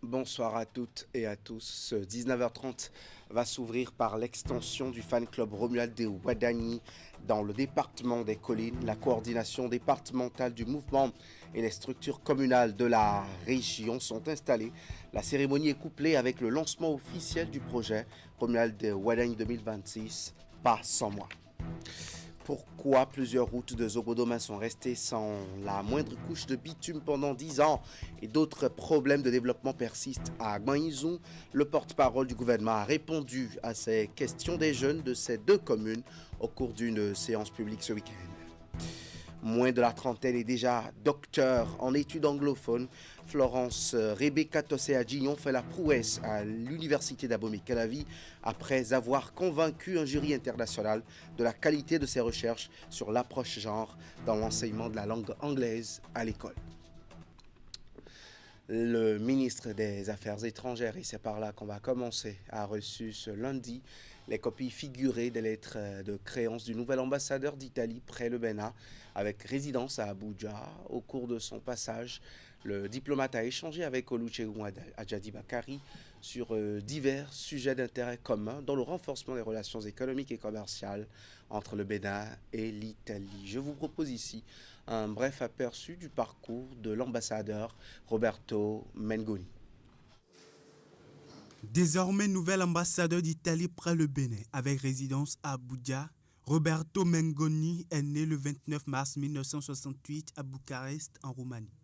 Bonsoir à toutes et à tous. 19h30 va s'ouvrir par l'extension du fan club Romuald de Ouadani dans le département des Collines. La coordination départementale du mouvement et les structures communales de la région sont installées. La cérémonie est couplée avec le lancement officiel du projet Romuald de Ouadani 2026, pas sans moi. Pourquoi plusieurs routes de Zobodoma sont restées sans la moindre couche de bitume pendant 10 ans et d'autres problèmes de développement persistent à Gmaïzou? Le porte-parole du gouvernement a répondu à ces questions des jeunes de ces deux communes au cours d'une séance publique ce week-end. Moins de la trentaine est déjà docteur en études anglophones. Florence Rebecca Tossé-Adjignon fait la prouesse à l'université d'Abomey-Calavi après avoir convaincu un jury international de la qualité de ses recherches sur l'approche genre dans l'enseignement de la langue anglaise à l'école. Le ministre des Affaires étrangères, et c'est par là qu'on va commencer, a reçu ce lundi les copies figurées des lettres de créance du nouvel ambassadeur d'Italie près le Bénin, avec résidence à Abuja. Au cours de son passage, le diplomate a échangé avec Olusegun Ajadi Bakari sur divers sujets d'intérêt commun, dont le renforcement des relations économiques et commerciales entre le Bénin et l'Italie. Je vous propose ici un bref aperçu du parcours de l'ambassadeur Roberto Mengoni. Désormais nouvel ambassadeur d'Italie près le Bénin, avec résidence à Abuja, Roberto Mengoni est né le 29 mars 1968 à Bucarest, en Roumanie.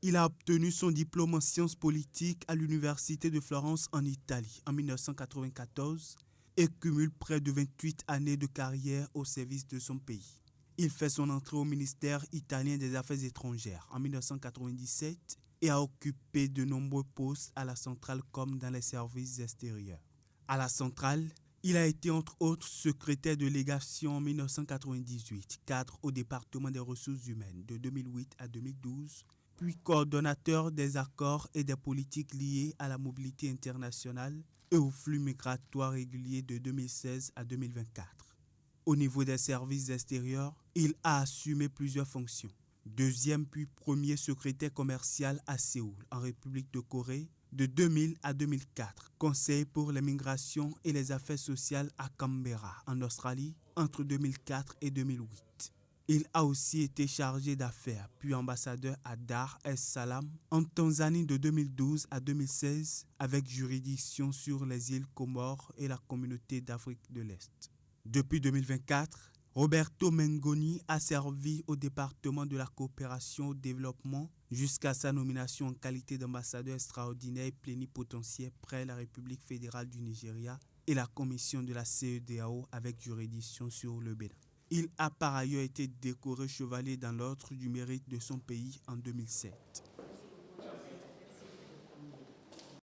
Il a obtenu son diplôme en sciences politiques à l'Université de Florence en Italie en 1994 et cumule près de 28 années de carrière au service de son pays. Il fait son entrée au ministère italien des Affaires étrangères en 1997 et a occupé de nombreux postes à la centrale comme dans les services extérieurs. À la centrale, il a été entre autres secrétaire de légation en 1998, cadre au département des ressources humaines de 2008 à 2012, puis coordonnateur des accords et des politiques liées à la mobilité internationale et aux flux migratoires réguliers de 2016 à 2024. Au niveau des services extérieurs, il a assumé plusieurs fonctions. Deuxième puis premier secrétaire commercial à Séoul, en République de Corée, de 2000 à 2004. Conseiller pour les migrations et les affaires sociales à Canberra, en Australie, entre 2004 et 2008. Il a aussi été chargé d'affaires, puis ambassadeur à Dar es Salaam, en Tanzanie de 2012 à 2016, avec juridiction sur les îles Comores et la communauté d'Afrique de l'Est. Depuis 2024, Roberto Mengoni a servi au département de la coopération au développement jusqu'à sa nomination en qualité d'ambassadeur extraordinaire et plénipotentiaire près la République fédérale du Nigeria et la commission de la CEDEAO avec juridiction sur le Bénin. Il a par ailleurs été décoré chevalier dans l'ordre du mérite de son pays en 2007.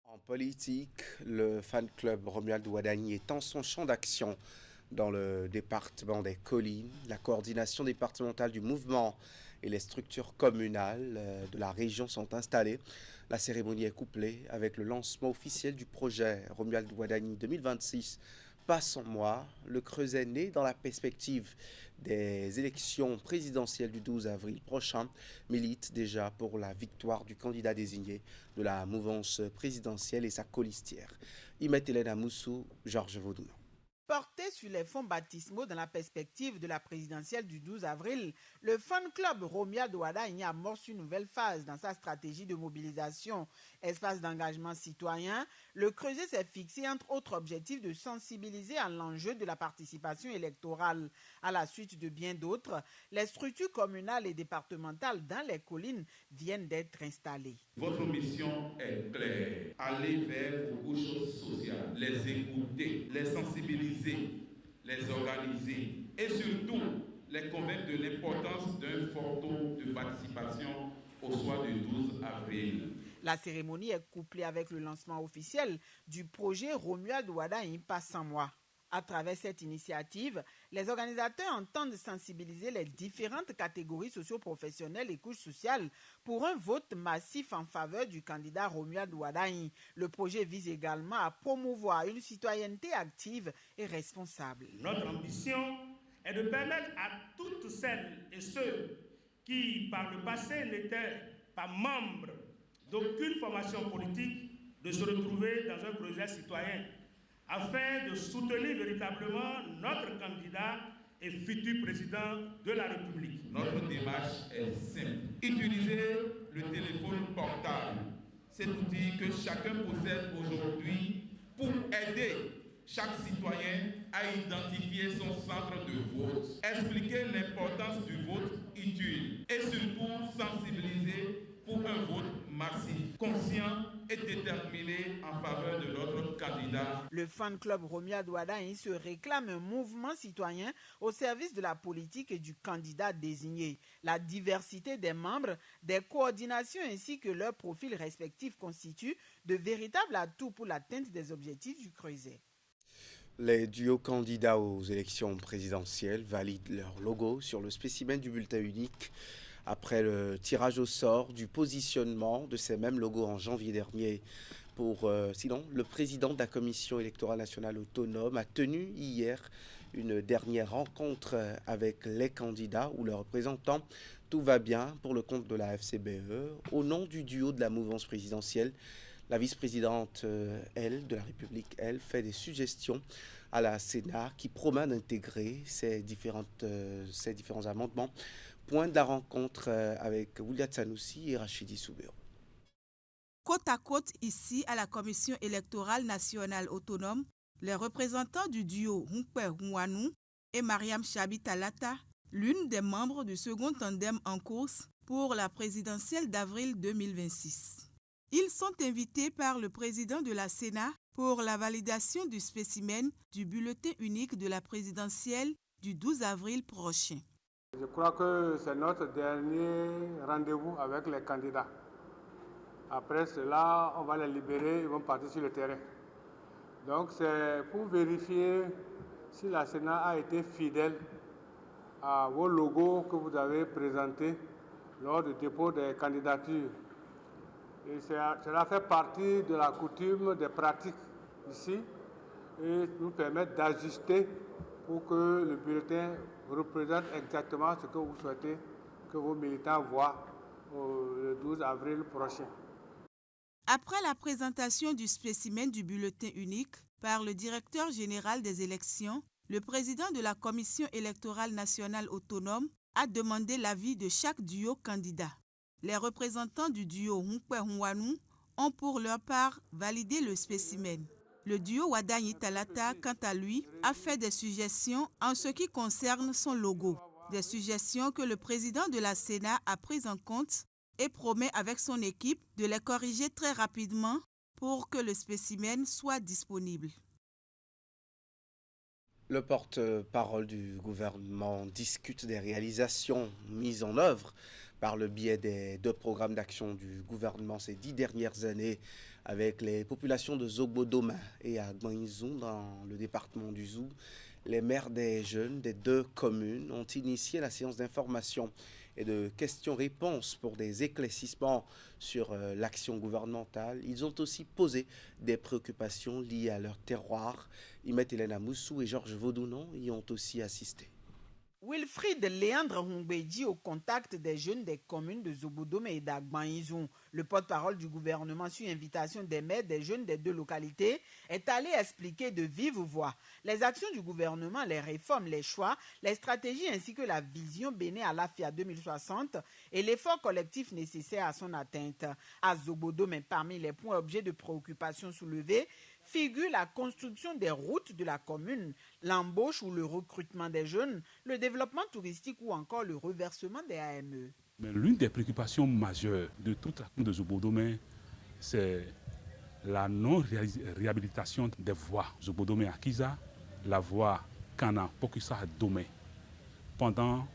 En politique, le fan club Romuald Ouadani étend son champ d'action dans le département des Collines. La coordination départementale du mouvement et les structures communales de la région sont installées. La cérémonie est couplée avec le lancement officiel du projet Romuald Ouadani 2026. Pas sans moi, le Creuset né dans la perspective des élections présidentielles du 12 avril prochain milite déjà pour la victoire du candidat désigné de la mouvance présidentielle et sa colistière. Imet Hélène Moussou, Georges Vaudouin. Porté sur les fonds baptismaux dans la perspective de la présidentielle du 12 avril, le fan club Romuald Ouadani amorce une nouvelle phase dans sa stratégie de mobilisation. Espace d'engagement citoyen, le Creuset s'est fixé entre autres objectifs de sensibiliser à l'enjeu de la participation électorale. À la suite de bien d'autres, les structures communales et départementales dans les collines viennent d'être installées. Votre mission est claire. Aller vers vos couches sociales, les écouter, les sensibiliser, les organiser et surtout les convaincre de l'importance d'un fort taux de participation au soir du 12 avril. La cérémonie est couplée avec le lancement officiel du projet Romuald Ouadani pas sans moi. À travers cette initiative, les organisateurs entendent sensibiliser les différentes catégories socio-professionnelles et couches sociales pour un vote massif en faveur du candidat Romuald Ouadani. Le projet vise également à promouvoir une citoyenneté active et responsable. Notre ambition est de permettre à toutes celles et ceux qui, par le passé, n'étaient pas membres d'aucune formation politique de se retrouver dans un projet citoyen afin de soutenir véritablement notre candidat et futur président de la République. Notre démarche est simple. Utiliser le téléphone portable, cet outil que chacun possède aujourd'hui pour aider chaque citoyen à identifier son centre de vote, expliquer l'importance du vote utile et surtout sensibiliser pour un vote massif, conscient et déterminé en faveur de notre candidat. Le fan club Romia Douadaï se réclame un mouvement citoyen au service de la politique et du candidat désigné. La diversité des membres, des coordinations ainsi que leurs profils respectifs constituent de véritables atouts pour l'atteinte des objectifs du Creuset. Les duos candidats aux élections présidentielles valident leur logo sur le spécimen du bulletin unique après le tirage au sort du positionnement de ces mêmes logos en janvier dernier. Sinon, le président de la Commission électorale nationale autonome a tenu hier une dernière rencontre avec les candidats ou leurs représentants. Tout va bien pour le compte de la FCBE. Au nom du duo de la mouvance présidentielle, la vice-présidente, de la République, fait des suggestions à la Sénat qui promet d'intégrer ces différents amendements. Point de la rencontre avec William Sanoussi et Rachidi Soubéo. Côte à côte ici à la Commission électorale nationale autonome, les représentants du duo Hunkwe Huanou et Mariam Chabi Talata, l'une des membres du second tandem en course pour la présidentielle d'avril 2026. Ils sont invités par le président de la Sénat pour la validation du spécimen du bulletin unique de la présidentielle du 12 avril prochain. Je crois que c'est notre dernier rendez-vous avec les candidats. Après cela, on va les libérer, ils vont partir sur le terrain. Donc c'est pour vérifier si la Sénat a été fidèle à vos logos que vous avez présentés lors du dépôt des candidatures. Et cela fait partie de la coutume des pratiques ici et nous permet d'ajuster pour que le bulletin représente exactement ce que vous souhaitez que vos militants voient le 12 avril prochain. Après la présentation du spécimen du bulletin unique par le directeur général des élections, le président de la Commission électorale nationale autonome a demandé l'avis de chaque duo candidat. Les représentants du duo Hunkwe Huanou ont pour leur part validé le spécimen. Le duo Ouaddaï Talata, quant à lui, a fait des suggestions en ce qui concerne son logo. Des suggestions que le président de la Sénat a prises en compte et promet avec son équipe de les corriger très rapidement pour que le spécimen soit disponible. Le porte-parole du gouvernement discute des réalisations mises en œuvre par le biais des 2 programmes d'action du gouvernement ces 10 dernières années avec les populations de Zobodoma et Agbanizou dans le département du Zou. Les maires des jeunes des 2 communes ont initié la séance d'information et de questions-réponses pour des éclaircissements sur l'action gouvernementale. Ils ont aussi posé des préoccupations liées à leur terroir. Imet Hélène Moussou et Georges Vaudounon y ont aussi assisté. Wilfried Léandre Humbedji au contact des jeunes des communes de Zobodome et d'Agbanizou. Le porte-parole du gouvernement sur invitation des maires des jeunes des 2 localités est allé expliquer de vive voix les actions du gouvernement, les réformes, les choix, les stratégies ainsi que la vision Bénin à l'AFIA 2060 et l'effort collectif nécessaire à son atteinte. À Zobodome, parmi les points objets de préoccupation soulevés, figure la construction des routes de la commune, l'embauche ou le recrutement des jeunes, le développement touristique ou encore le reversement des AME. Mais l'une des préoccupations majeures de toute la commune de Zobodome, c'est la non-réhabilitation des voies Zobodome à Kiza, la voie Kana Pokusa à Domé, pendant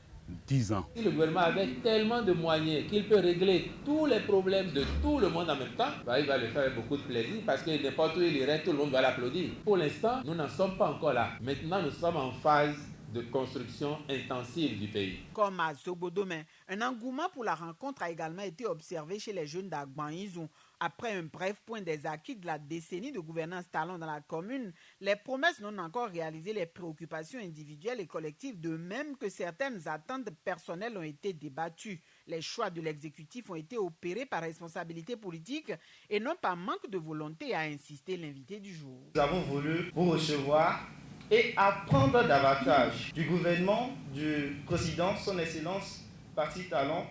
10 ans. Si le gouvernement avait tellement de moyens qu'il peut régler tous les problèmes de tout le monde en même temps, il va le faire avec beaucoup de plaisir parce que n'importe où il irait, tout le monde va l'applaudir. Pour l'instant, nous n'en sommes pas encore là. Maintenant, nous sommes en phase de construction intensive du pays. Comme à Zobodome, un engouement pour la rencontre a également été observé chez les jeunes d'Agbanizou. Après un bref point des acquis de la décennie de gouvernance talent dans la commune, les promesses non encore réalisées, les préoccupations individuelles et collectives, de même que certaines attentes personnelles ont été débattues. Les choix de l'exécutif ont été opérés par responsabilité politique et non par manque de volonté, a insisté l'invité du jour. Nous avons voulu vous recevoir et apprendre davantage du gouvernement, du président, son excellence Patrice Talon,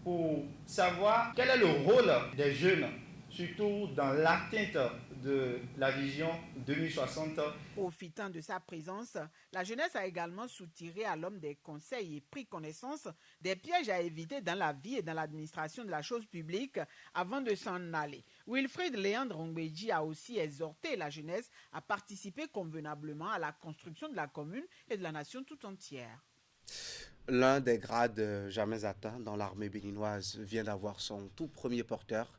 pour savoir quel est le rôle des jeunes, surtout dans l'atteinte de la vision 2060. Profitant de sa présence, la jeunesse a également soutiré à l'homme des conseils et pris connaissance des pièges à éviter dans la vie et dans l'administration de la chose publique avant de s'en aller. Wilfried Léandre Ongbeji a aussi exhorté la jeunesse à participer convenablement à la construction de la commune et de la nation tout entière. L'un des grades jamais atteints dans l'armée béninoise vient d'avoir son tout premier porteur.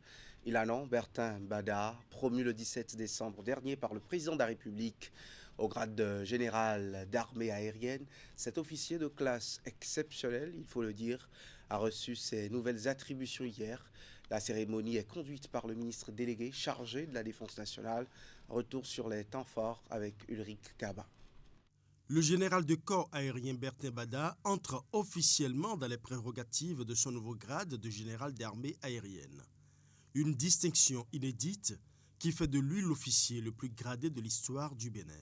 Il a nom Bertin Bada, promu le 17 décembre dernier par le président de la République au grade de général d'armée aérienne. Cet officier de classe exceptionnelle, il faut le dire, a reçu ses nouvelles attributions hier. La cérémonie est conduite par le ministre délégué chargé de la Défense nationale. Retour sur les temps forts avec Ulrich Kaba. Le général de corps aérien Bertin Bada entre officiellement dans les prérogatives de son nouveau grade de général d'armée aérienne. Une distinction inédite qui fait de lui l'officier le plus gradé de l'histoire du Bénin.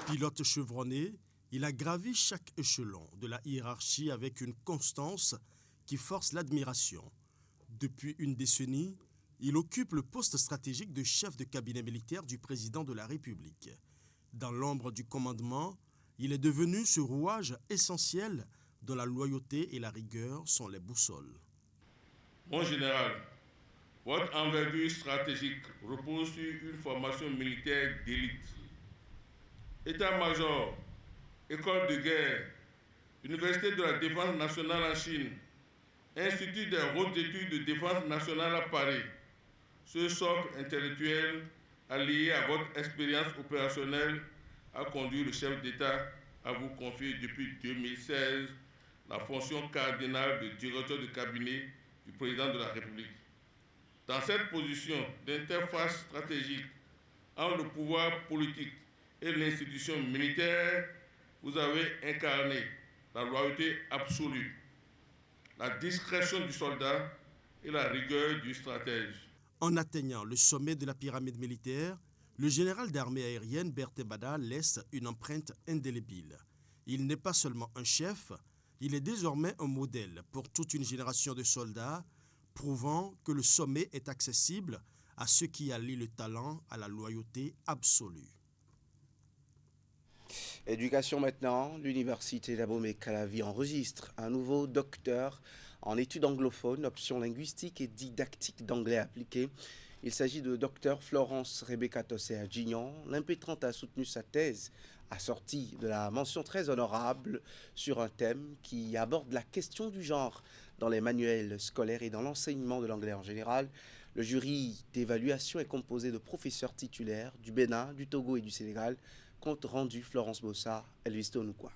Pilote chevronné, il a gravi chaque échelon de la hiérarchie avec une constance qui force l'admiration. Depuis une décennie, il occupe le poste stratégique de chef de cabinet militaire du président de la République. Dans l'ombre du commandement, il est devenu ce rouage essentiel dont la loyauté et la rigueur sont les boussoles. Mon général, votre envergure stratégique repose sur une formation militaire d'élite. État-major, école de guerre, Université de la Défense nationale en Chine, Institut des hautes études de défense nationale à Paris. Ce socle intellectuel allié à votre expérience opérationnelle a conduit le chef d'État à vous confier depuis 2016 la fonction cardinale de directeur de cabinet du président de la République. Dans cette position d'interface stratégique entre le pouvoir politique et l'institution militaire, vous avez incarné la loyauté absolue, la discrétion du soldat et la rigueur du stratège. En atteignant le sommet de la pyramide militaire, le général d'armée aérienne Bertin Bada laisse une empreinte indélébile. Il n'est pas seulement un chef, il est désormais un modèle pour toute une génération de soldats, prouvant que le sommet est accessible à ceux qui allient le talent à la loyauté absolue. Éducation maintenant, l'université d'Abomey-Calavi enregistre un nouveau docteur en études anglophones, option linguistique et didactique d'anglais appliqué. Il s'agit de Dr Florence Rebecca Tossé-Adjignan. L'impétrante a soutenu sa thèse assortie de la mention très honorable sur un thème qui aborde la question du genre dans les manuels scolaires et dans l'enseignement de l'anglais en général. Le jury d'évaluation est composé de professeurs titulaires du Bénin, du Togo et du Sénégal. Compte rendu Florence Bossa, Elvis Tonoukwa.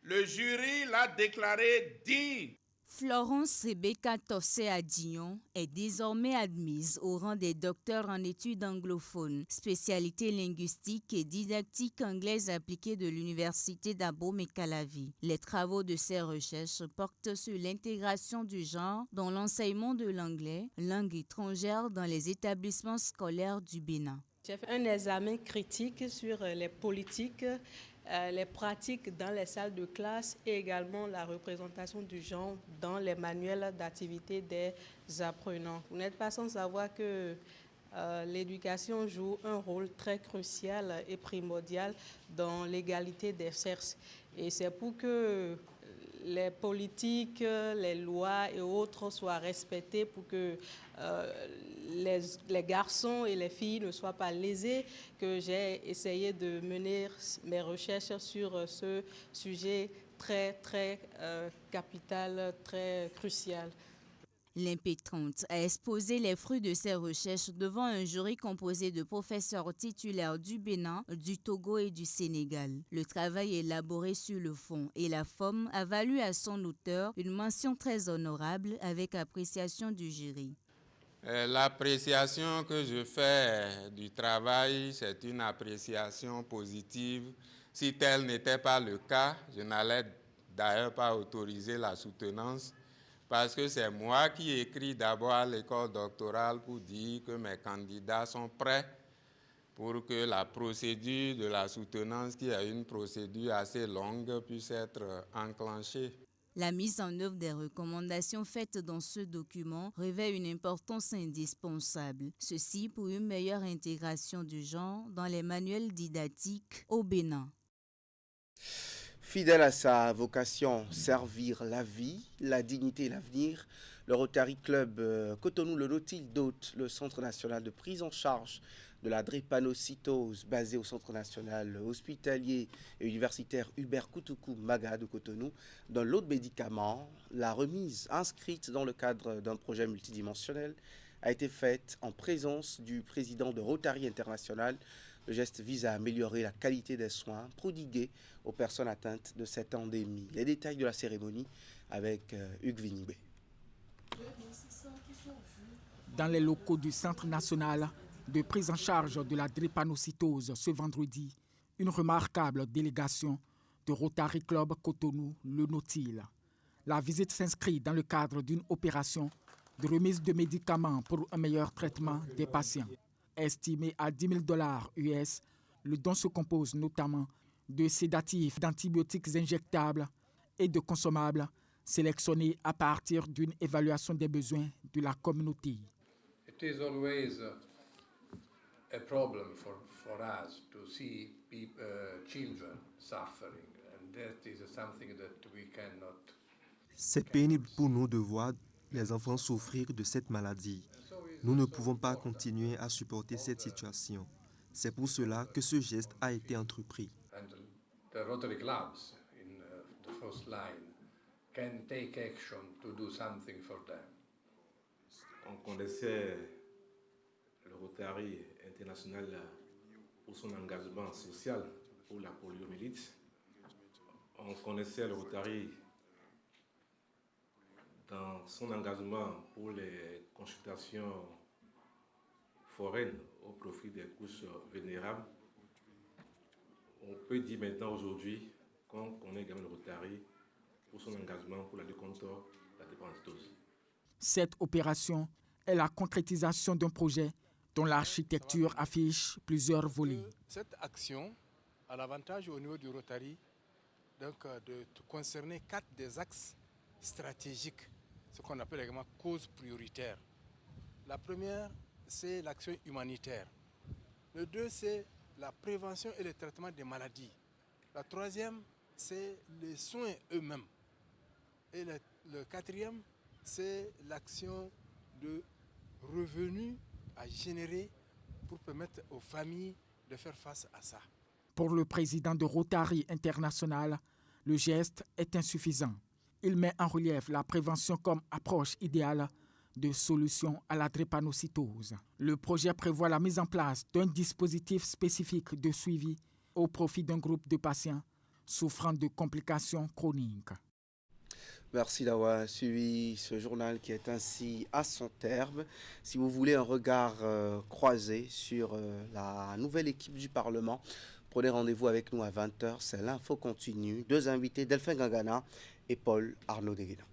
Le jury l'a déclaré dit. Florence Rebecca Tossé-Adjignan est désormais admise au rang des docteurs en études anglophones, spécialité linguistique et didactique anglaise appliquée de l'université d'Abomey-Calavi. Les travaux de ses recherches portent sur l'intégration du genre dans l'enseignement de l'anglais, langue étrangère dans les établissements scolaires du Bénin. J'ai fait un examen critique sur les politiques, les pratiques dans les salles de classe et également la représentation du genre dans les manuels d'activité des apprenants. Vous n'êtes pas sans savoir que l'éducation joue un rôle très crucial et primordial dans l'égalité des sexes. Et c'est pour que les politiques, les lois et autres soient respectées pour que les garçons et les filles ne soient pas lésés, que j'ai essayé de mener mes recherches sur ce sujet très capital, très crucial. L'impétrante a exposé les fruits de ses recherches devant un jury composé de professeurs titulaires du Bénin, du Togo et du Sénégal. Le travail élaboré sur le fond et la forme a valu à son auteur une mention très honorable avec appréciation du jury. L'appréciation que je fais du travail, c'est une appréciation positive. Si tel n'était pas le cas, je n'allais d'ailleurs pas autoriser la soutenance parce que c'est moi qui écris d'abord à l'école doctorale pour dire que mes candidats sont prêts pour que la procédure de la soutenance, qui est une procédure assez longue, puisse être enclenchée. La mise en œuvre des recommandations faites dans ce document revêt une importance indispensable. Ceci pour une meilleure intégration du genre dans les manuels didactiques au Bénin. Fidèle à sa vocation, servir la vie, la dignité et l'avenir, le Rotary Club Cotonou Le Nautile dote le Centre national de prise en charge de la drépanocytose basé au Centre national hospitalier et universitaire Hubert Koutoukou Maga de Cotonou d'un lot de médicaments. La remise inscrite dans le cadre d'un projet multidimensionnel a été faite en présence du président de Rotary International. Le geste vise à améliorer la qualité des soins prodigués aux personnes atteintes de cette endémie. Les détails de la cérémonie avec Hugues Vinibé. Dans les locaux du Centre national de prise en charge de la drépanocytose ce vendredi, une remarquable délégation de Rotary Club Cotonou Le Nautile. La visite s'inscrit dans le cadre d'une opération de remise de médicaments pour un meilleur traitement des patients. Estimé à $10 000 US, le don se compose notamment de sédatifs, d'antibiotiques injectables et de consommables sélectionnés à partir d'une évaluation des besoins de la communauté. It is always a problem for us to see children suffering, and that is something that we cannot. C'est pénible pour nous de voir les enfants souffrir de cette maladie. Nous ne pouvons pas continuer à supporter cette situation. C'est pour cela que ce geste a été entrepris. And the Rotary clubs in the first line can take action to do something for them. On connaissait le Rotary international pour son engagement social pour la poliomyélite. On connaissait le Rotary dans son engagement pour les consultations foraines au profit des couches vulnérables. On peut dire maintenant aujourd'hui qu'on connaît également le Rotary pour son engagement pour la lutte contre la drépanocytose. Cette opération est la concrétisation d'un projet dont l'architecture affiche plusieurs volets. Cette action a l'avantage au niveau du Rotary de concerner 4 des axes stratégiques, ce qu'on appelle également causes prioritaires. La première, c'est l'action humanitaire. Le 2, c'est la prévention et le traitement des maladies. La troisième, c'est les soins eux-mêmes. Et le quatrième, c'est l'action de revenus à générer pour permettre aux familles de faire face à ça. Pour le président de Rotary International, le geste est insuffisant. Il met en relief la prévention comme approche idéale de solution à la drépanocytose. Le projet prévoit la mise en place d'un dispositif spécifique de suivi au profit d'un groupe de patients souffrant de complications chroniques. Merci d'avoir suivi ce journal qui est ainsi à son terme. Si vous voulez un regard croisé sur la nouvelle équipe du Parlement, prenez rendez-vous avec nous à 20h, c'est l'info continue. 2 invités, Delphin Gangana et Paul Arnaud Deguena.